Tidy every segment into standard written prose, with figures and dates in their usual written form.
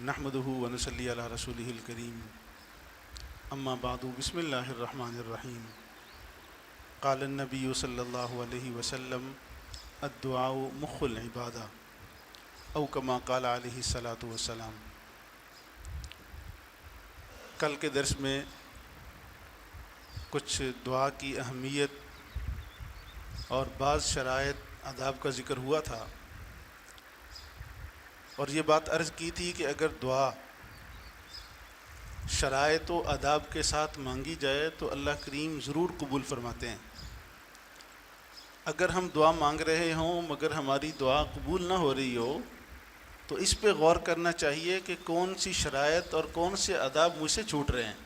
نحمده ونصلی علی رسولہ الکریم اما بعد بسم اللہ الرحمن الرحیم قال النبی صلی اللہ علیہ وسلم الدعاء مخ العبادہ او کما قال علیہ الصلاۃ والسلام۔ کل کے درس میں کچھ دعا کی اہمیت اور بعض شرائط آداب کا ذکر ہوا تھا، اور یہ بات عرض کی تھی کہ اگر دعا شرائط و آداب کے ساتھ مانگی جائے تو اللہ کریم ضرور قبول فرماتے ہیں۔ اگر ہم دعا مانگ رہے ہوں مگر ہماری دعا قبول نہ ہو رہی ہو تو اس پہ غور کرنا چاہیے کہ کون سی شرائط اور کون سے آداب مجھ سے چھوٹ رہے ہیں،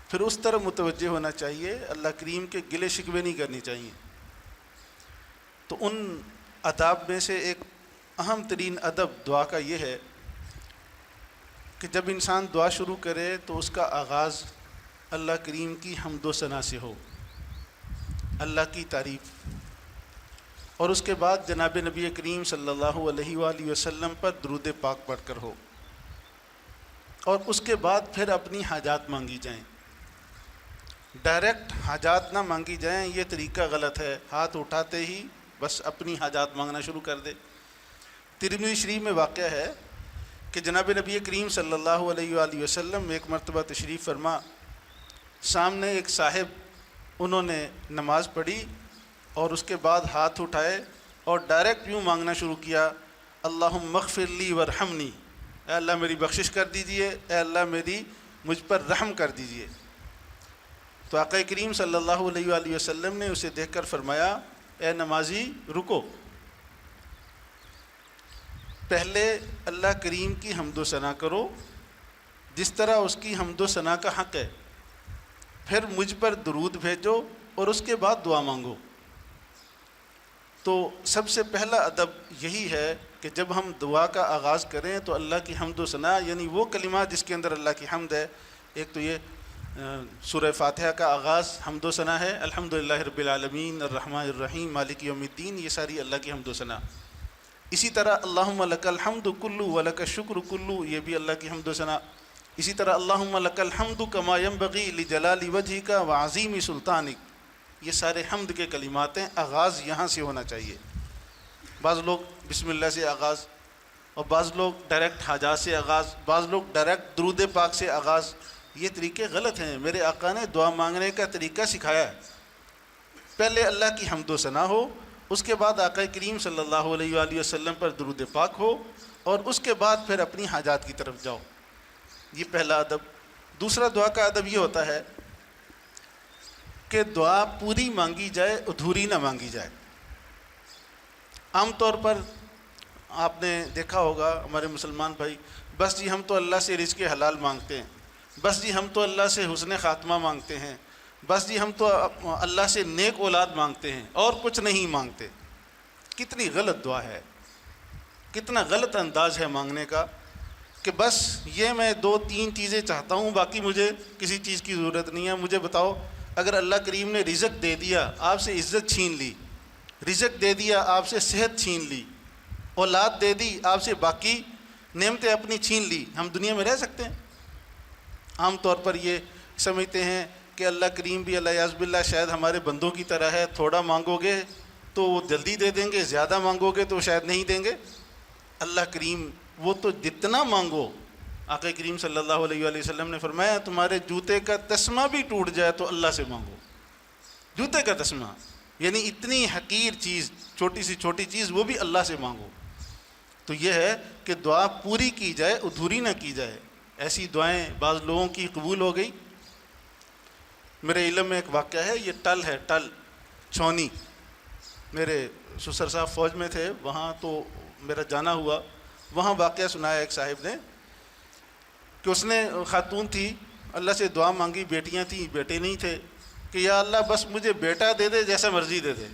پھر اس طرح متوجہ ہونا چاہیے، اللہ کریم کے گلے شکوے نہیں کرنی چاہیے۔ تو ان آداب میں سے ایک اہم ترین ادب دعا کا یہ ہے کہ جب انسان دعا شروع کرے تو اس کا آغاز اللہ کریم کی حمد و ثنا سے ہو، اللہ کی تعریف، اور اس کے بعد جناب نبی کریم صلی اللہ علیہ وآلہ وسلم پر درود پاک پڑھ کر ہو، اور اس کے بعد پھر اپنی حاجات مانگی جائیں۔ ڈائریکٹ حاجات نہ مانگی جائیں، یہ طریقہ غلط ہے، ہاتھ اٹھاتے ہی بس اپنی حاجات مانگنا شروع کر دے۔ ترمذی شریف میں واقعہ ہے کہ جناب نبی کریم صلی اللہ علیہ وآلہ وسلم ایک مرتبہ تشریف فرما، سامنے ایک صاحب انہوں نے نماز پڑھی اور اس کے بعد ہاتھ اٹھائے اور ڈائریکٹ یوں مانگنا شروع کیا، اللہم اغفر لی ورحمنی، اے اللہ میری بخشش کر دیجئے، اے اللہ مجھ پر رحم کر دیجئے۔ تو آقا کریم صلی اللہ علیہ وآلہ وسلم نے اسے دیکھ کر فرمایا، اے نمازی رکو، پہلے اللہ کریم کی حمد و ثنا کرو جس طرح اس کی حمد و ثنا کا حق ہے، پھر مجھ پر درود بھیجو اور اس کے بعد دعا مانگو۔ تو سب سے پہلا ادب یہی ہے کہ جب ہم دعا کا آغاز کریں تو اللہ کی حمد و ثنا، یعنی وہ کلمات جس کے اندر اللہ کی حمد ہے۔ ایک تو یہ سورہ فاتحہ کا آغاز حمد و ثنا ہے، الحمدللہ رب العالمین الرحمن الرحیم مالک یوم الدین، یہ ساری اللہ کی حمد و ثنا۔ اسی طرح اللہم لک الحمد کلو ولک الشکر کلو، یہ بھی اللہ کی حمد و ثنا۔ اسی طرح اللہم لک الحمد کما ینبغی لجلال وجہک وعظیم سلطانک، یہ سارے حمد کے کلمات ہیں، آغاز یہاں سے ہونا چاہیے۔ بعض لوگ بسم اللہ سے آغاز، اور بعض لوگ ڈائریکٹ حاجات سے آغاز، بعض لوگ ڈائریکٹ درود پاک سے آغاز، یہ طریقے غلط ہیں۔ میرے آقا نے دعا مانگنے کا طریقہ سکھایا ہے، پہلے اللہ کی حمد و ثنا ہو، اس کے بعد آقا کریم صلی اللہ علیہ وآلہ وسلم پر درود پاک ہو، اور اس کے بعد پھر اپنی حاجات کی طرف جاؤ۔ یہ پہلا ادب۔ دوسرا دعا کا ادب یہ ہوتا ہے کہ دعا پوری مانگی جائے، ادھوری نہ مانگی جائے۔ عام طور پر آپ نے دیکھا ہوگا ہمارے مسلمان بھائی، بس جی ہم تو اللہ سے رزق حلال مانگتے ہیں، بس جی ہم تو اللہ سے حسن خاتمہ مانگتے ہیں، بس جی ہم تو اللہ سے نیک اولاد مانگتے ہیں اور کچھ نہیں مانگتے۔ کتنی غلط دعا ہے، کتنا غلط انداز ہے مانگنے کا کہ بس یہ میں 2-3 چیزیں چاہتا ہوں، باقی مجھے کسی چیز کی ضرورت نہیں ہے۔ مجھے بتاؤ، اگر اللہ کریم نے رزق دے دیا، آپ سے عزت چھین لی، رزق دے دیا، آپ سے صحت چھین لی، اولاد دے دی، آپ سے باقی نعمتیں اپنی چھین لی، ہم دنیا میں رہ سکتے ہیں؟ عام طور پر یہ سمجھتے ہیں کہ اللہ کریم بھی الیاذ باللہ شاید ہمارے بندوں کی طرح ہے، تھوڑا مانگو گے تو وہ جلدی دے دیں گے، زیادہ مانگو گے تو شاید نہیں دیں گے۔ اللہ کریم وہ تو جتنا مانگو، آقا کریم صلی اللہ علیہ وآلہ وسلم نے فرمایا تمہارے جوتے کا تسمہ بھی ٹوٹ جائے تو اللہ سے مانگو۔ جوتے کا تسمہ یعنی اتنی حقیر چیز، چھوٹی سی چھوٹی چیز، وہ بھی اللہ سے مانگو۔ تو یہ ہے کہ دعا پوری کی جائے، ادھوری نہ کی جائے۔ ایسی دعائیں بعض لوگوں کی قبول ہو گئی۔ میرے علم میں ایک واقعہ ہے، یہ ٹل ہے، ٹل چھونی، میرے سسر صاحب فوج میں تھے، وہاں تو میرا جانا ہوا، وہاں واقعہ سنایا ایک صاحب نے کہ اس نے، خاتون تھی، اللہ سے دعا مانگی، بیٹیاں تھیں، بیٹے نہیں تھے، کہ یا اللہ بس مجھے بیٹا دے دے جیسا مرضی دے دے،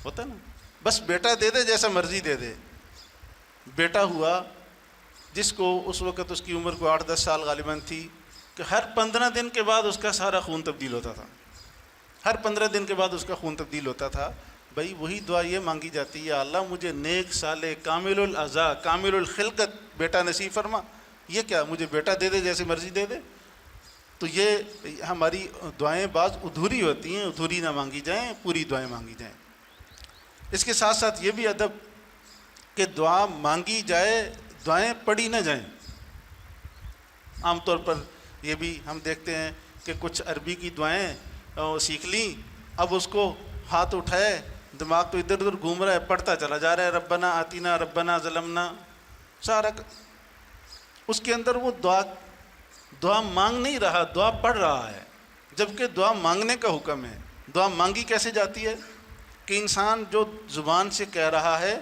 ہوتا نا، بس بیٹا دے دے جیسا مرضی دے دے۔ بیٹا ہوا جس کو اس وقت اس کی عمر کو 8-10 سال غالباً تھی، کہ ہر 15 دن کے بعد اس کا سارا خون تبدیل ہوتا تھا، ہر 15 دن کے بعد اس کا خون تبدیل ہوتا تھا۔ بھائی وہی دعا یہ مانگی جاتی ہے، اللہ مجھے نیک صالح کامل الاعضاء کامل الخلقت بیٹا نصیب فرما. یہ کیا مجھے بیٹا دے دے جیسے مرضی دے دے؟ تو یہ ہماری دعائیں بعض ادھوری ہوتی ہیں، ادھوری نہ مانگی جائیں، پوری دعائیں مانگی جائیں. اس کے ساتھ ساتھ یہ بھی ادب کہ دعا مانگی جائے، دعائیں پڑھی نہ جائیں. عام طور پر یہ بھی ہم دیکھتے ہیں کہ کچھ عربی کی دعائیں سیکھ لیں، اب اس کو ہاتھ اٹھائے، دماغ تو ادھر ادھر گھوم رہا ہے، پڑھتا چلا جا رہا ہے ربنا آتینا ربنا ظلمنا سارا. اس کے اندر وہ دعا مانگ نہیں رہا، دعا پڑھ رہا ہے، جبکہ دعا مانگنے کا حکم ہے. دعا مانگی کیسے جاتی ہے کہ انسان جو زبان سے کہہ رہا ہے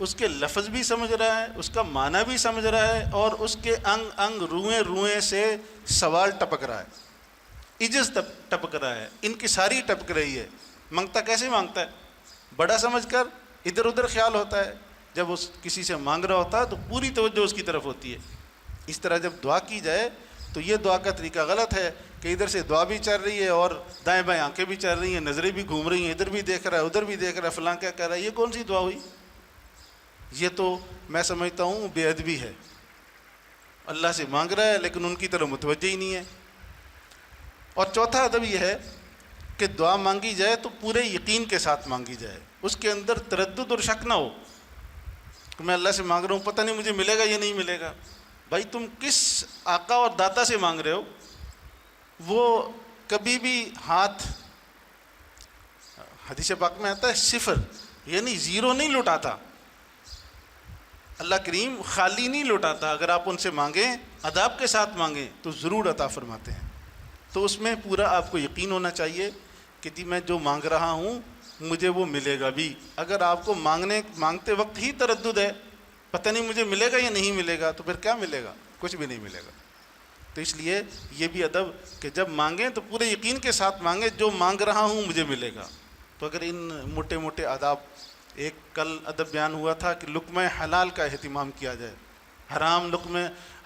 اس کے لفظ بھی سمجھ رہا ہے، اس کا معنی بھی سمجھ رہا ہے، اور اس کے انگ انگ روئیں روئیں سے سوال ٹپک رہا ہے، عجز ٹپک رہا ہے، ان کی ساری ٹپک رہی ہے. مانگتا کیسے مانگتا ہے؟ بڑا سمجھ کر، ادھر ادھر خیال ہوتا ہے. جب اس کسی سے مانگ رہا ہوتا ہے تو پوری توجہ اس کی طرف ہوتی ہے. اس طرح جب دعا کی جائے تو یہ دعا کا طریقہ غلط ہے کہ ادھر سے دعا بھی چل رہی ہے اور دائیں بائیں آنکھیں بھی چل رہی ہیں، نظریں بھی گھوم رہی ہیں، ادھر بھی دیکھ رہا ہے ادھر بھی دیکھ رہا ہے، فلاں کیا کہہ رہا ہے. یہ کون سی دعا ہوئی؟ یہ تو میں سمجھتا ہوں بے ادبی ہے. اللہ سے مانگ رہا ہے لیکن ان کی طرف متوجہ ہی نہیں ہے. اور چوتھا ادب یہ ہے کہ دعا مانگی جائے تو پورے یقین کے ساتھ مانگی جائے، اس کے اندر تردد اور شک نہ ہو کہ میں اللہ سے مانگ رہا ہوں، پتہ نہیں مجھے ملے گا یا نہیں ملے گا. بھائی تم کس آقا اور داتا سے مانگ رہے ہو؟ وہ کبھی بھی ہاتھ، حدیث پاک میں آتا ہے صفر یعنی زیرو نہیں لوٹاتا. اللہ کریم خالی نہیں لوٹاتا. اگر آپ ان سے مانگیں، اداب کے ساتھ مانگیں تو ضرور عطا فرماتے ہیں. تو اس میں پورا آپ کو یقین ہونا چاہیے کہ جی میں جو مانگ رہا ہوں مجھے وہ ملے گا بھی. اگر آپ کو مانگتے وقت ہی تردد ہے، پتہ نہیں مجھے ملے گا یا نہیں ملے گا، تو پھر کیا ملے گا؟ کچھ بھی نہیں ملے گا. تو اس لیے یہ بھی ادب کہ جب مانگیں تو پورے یقین کے ساتھ مانگیں، جو مانگ رہا ہوں مجھے ملے گا. تو اگر ان موٹے موٹے آداب، ایک کل ادب بیان ہوا تھا کہ لقمہ حلال کا اہتمام کیا جائے، حرام لقمہ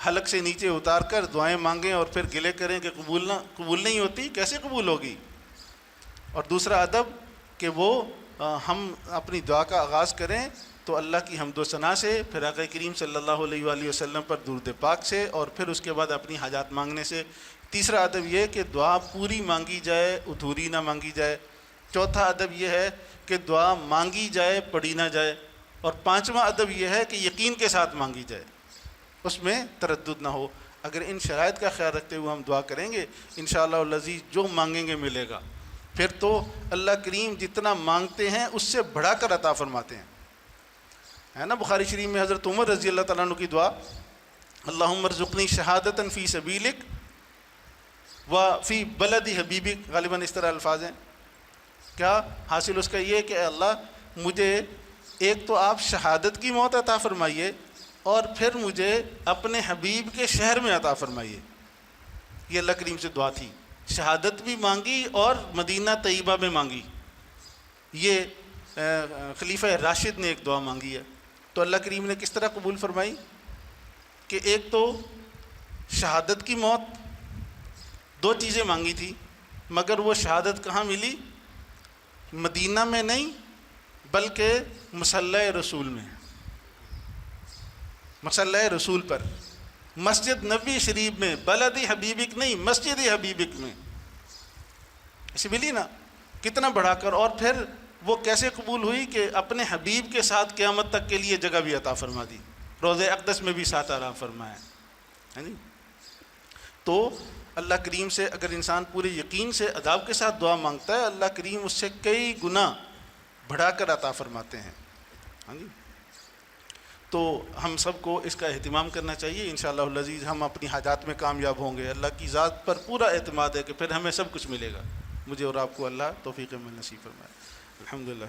حلق سے نیچے اتار کر دعائیں مانگیں اور پھر گلے کریں کہ قبول نہیں ہوتی، کیسے قبول ہوگی. اور دوسرا ادب کہ وہ ہم اپنی دعا کا آغاز کریں تو اللہ کی حمد و ثنا سے، پھر آقا کریم صلی اللہ علیہ وآلہ وسلم پر درود پاک سے، اور پھر اس کے بعد اپنی حاجات مانگنے سے. تیسرا ادب یہ کہ دعا پوری مانگی جائے، ادھوری نہ مانگی جائے. چوتھا ادب یہ ہے کہ دعا مانگی جائے، پڑھی نہ جائے. اور پانچواں ادب یہ ہے کہ یقین کے ساتھ مانگی جائے، اس میں تردد نہ ہو. اگر ان شرائط کا خیال رکھتے ہوئے ہم دعا کریں گے انشاءاللہ العزیز جو مانگیں گے ملے گا. پھر تو اللہ کریم جتنا مانگتے ہیں اس سے بڑھا کر عطا فرماتے ہیں. ہے نا بخاری شریف میں حضرت عمر رضی اللہ تعالیٰ عنہ کی دعا، اللہم ارزقنی شہادتاً فی سبیلک و فی بلد حبیبک، غالباً اس طرح الفاظ ہیں. کیا حاصل اس کا یہ کہ اے اللہ مجھے ایک تو آپ شہادت کی موت عطا فرمائیے اور پھر مجھے اپنے حبیب کے شہر میں عطا فرمائیے. یہ اللہ کریم سے دعا تھی، شہادت بھی مانگی اور مدینہ طیبہ میں مانگی. یہ خلیفہ راشد نے ایک دعا مانگی ہے. تو اللہ کریم نے کس طرح قبول فرمائی کہ ایک تو شہادت کی موت، دو چیزیں مانگی تھی مگر وہ شہادت کہاں ملی؟ مدینہ میں نہیں بلکہ مصلی رسول میں، مصلی رسول پر، مسجد نبی شریف میں، بلد حبیبک نہیں مسجد حبیبک میں. ایسی ملی نا، کتنا بڑھا کر. اور پھر وہ کیسے قبول ہوئی کہ اپنے حبیب کے ساتھ قیامت تک کے لیے جگہ بھی عطا فرما دی، روضہ اقدس میں بھی ساتھ آرام فرمایا ہے. تو اللہ کریم سے اگر انسان پورے یقین سے اداب کے ساتھ دعا مانگتا ہے، اللہ کریم اس سے کئی گنا بڑھا کر عطا فرماتے ہیں. ہاں جی. تو ہم سب کو اس کا اہتمام کرنا چاہیے. انشاءاللہ العزیز ہم اپنی حاجات میں کامیاب ہوں گے. اللہ کی ذات پر پورا اعتماد ہے کہ پھر ہمیں سب کچھ ملے گا. مجھے اور آپ کو اللہ توفیق عمل نصیب فرمائے. الحمدللہ.